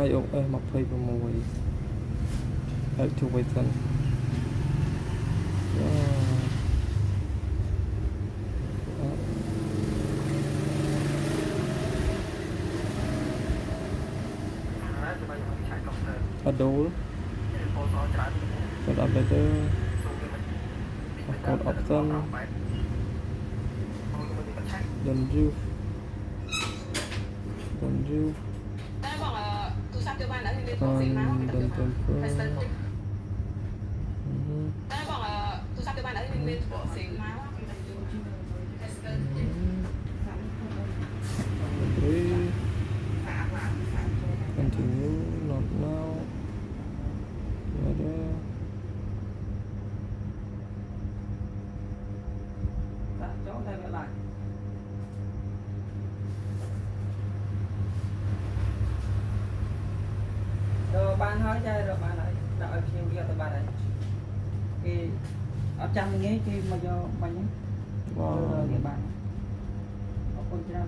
iOS 26 Activation Adore set up better code option don't use don't confirm agree continue not now ada chỗ này lại rồi bạn hỏi chơi rồi bạn lại đợi chiều kia từ bạn này thì ở trong nghe thì mà do bạn nhé rồi bạn nó con ra